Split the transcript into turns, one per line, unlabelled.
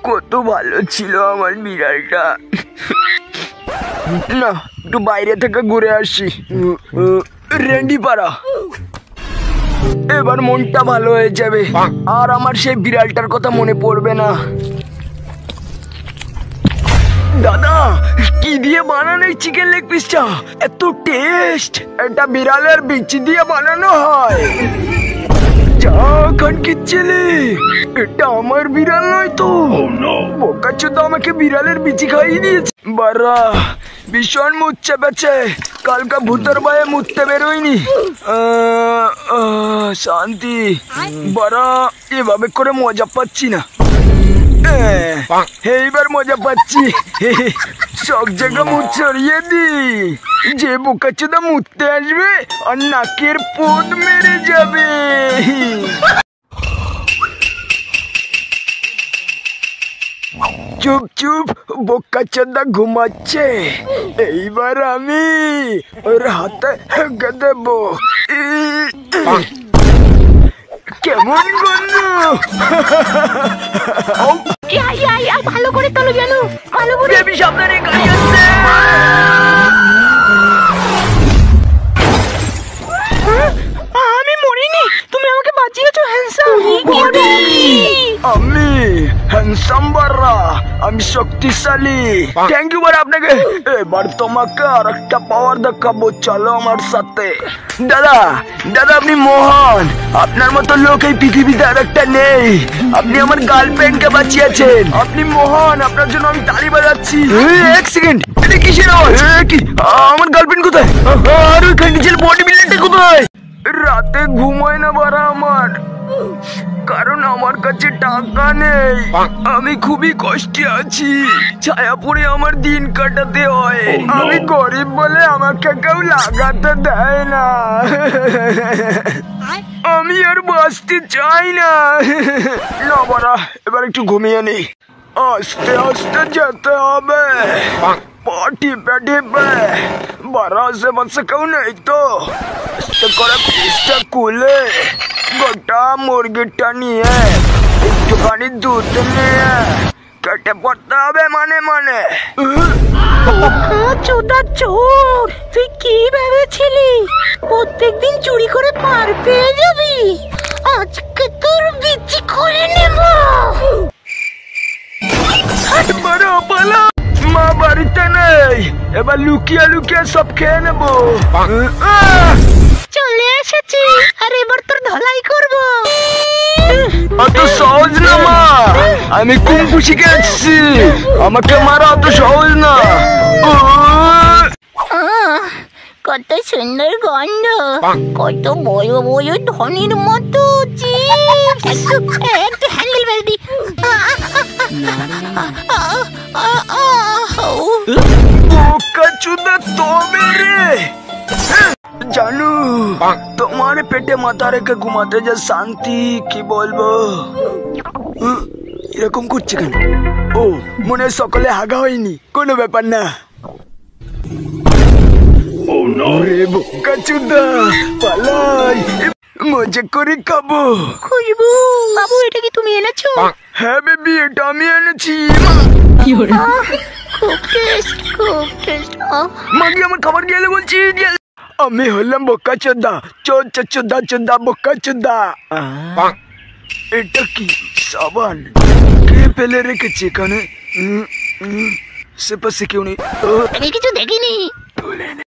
কত ভালো ছিল আমার বিড়ালটা। না, একটু বাইরে থেকে ঘুরে আসি। রেন্ডিপাড়া, এবার মনটা ভালো হয়ে যাবে আর আমার সেই বিড়ালটার কথা মনে পড়বে না। দাদা, কি দিয়ে বানানো এই চিকেন লেগ পিসটা? এত টেস্ট! এটা বিড়ালের বিচি দিয়ে বানানো হয়। এটা আমার বিড়াল নয় তো। বোকাচোদা আমাকে বিড়ালের বিচি খাইয়ে দিয়েছে। বারা ভীষণ মুখ চেপেছে, কালকা ভূতের ভয়ে মুততে বেরোয়নি। শান্তি। বারা এভাবে করে মজা পাচ্ছি না। এইবার মজা পাচ্ছি। সব জায়গা মুখ ছড়িয়ে দি, যে বোকাচোদা মুততে আসবে আর নাকের পোদ মেরে যাবে। চুপ চুপ, বোকাচোদা ঘুমাচ্ছে। এইবার আমি ওর হাতে হেগে দেব। কেমন বন্ধু?
ভালো করে তোলো যেন, ভালো করে।
বেবি সামনে গাড়ি আসছে।
আমি মরিনি, তুমি আমাকে বাঁচিয়েছো হ্যান্ডসাম।
আমি হ্যান্ডসাম বাররা, আমি শক্তিশালী। থ্যাংক ইউ বারা আপনাকে। এবার তোমাকে আর একটা পাওয়ার দেখাবো, চলো আমার সাথে। দাদা দাদা, আপনি মহান। আপনার মতো লোক এই পৃথিবীতে আর একটা নেই। আপনি আমার গার্লফ্রেন্ডকে বাঁচিয়েছেন। আপনি মহান, আপনার জন্য আমি তালি বাজাচ্ছি। এক সেকেন্ড, এটা কিসের আওয়াজ? কি আমার গার্লফ্রেন্ড কোথায়? আর ওই খান্ডি ছেলে বডি বিল্ডারটা কোথায়? রাতে ঘুমায় না বারা আমার, কারণ আমার কাছে টাকা নেই। আমি খুবই কষ্টে আছি, ছায়া পড়ে আমার দিন কাটাতে হয়। আমি গরিব বলে আমাকে কেউ লাগাতে দেয় না। আমি আর বাঁচতে চাই না। না বাড়া, এবার একটু ঘুমিয়ে নি। আস্তে আস্তে যেতে হবে, পা টিপে টিপে। বাড়া আশেপাশে কেউ নেই তো? আস্তে করে পিসটা খুলে গোটা মুরগিটা নিয়ে একটুখানি দুধ নিয়ে কেটে পড়তে হবে মানে মানে।
চোদা চোর, তুই কি ভেবেছিলি প্রত্যেকদিন চুরি করে পার পেয়ে যাবি? আজকে তোর বিচি খুলে নেব।
মা বাড়িতে নেই, এবার লুকিয়ে লুকিয়ে সব খেয়ে নেবো।
চলে এসেছি, আর এবার তোর ধলাই করব।
অত সহজ না মা, আমি কুম্ফু শিখে এসেছি। আমাকে মারা অত সহজ না।
কত সুন্দর গন্ধ, কত বড় বড় ধনির মতো চিপস। একটু হ্যান্ডেল বেল দি।
বোকাচোদা তবে রে। জানু, তোমার পেটে মাথা রেখে ঘুমাতে যা শান্তি, কি বলবো। এরকম করছে কেন? ও মনে হয় সকালে হাগা হয়নি, কোনো ব্যাপার না। ওরে বোকাচোদা, পালাই, মজা করে খাবো।
খুশবু বাবু, এটা কি তুমি এনেছো?
হ্যাঁ বেবি, এটা আমি এনেছি।
খুব টেস্ট, খুব টেস্ট।
মাগি আমার খাবার গেলে বলছি। আমি হলাম বোকাচোদা, চোদা চোদা বোকাচোদা। এটা কি সাবান? কে ফেলে রেখেছে এখানে? সে পাশে কেউ নেই।
আমি কিছু দেখিনি।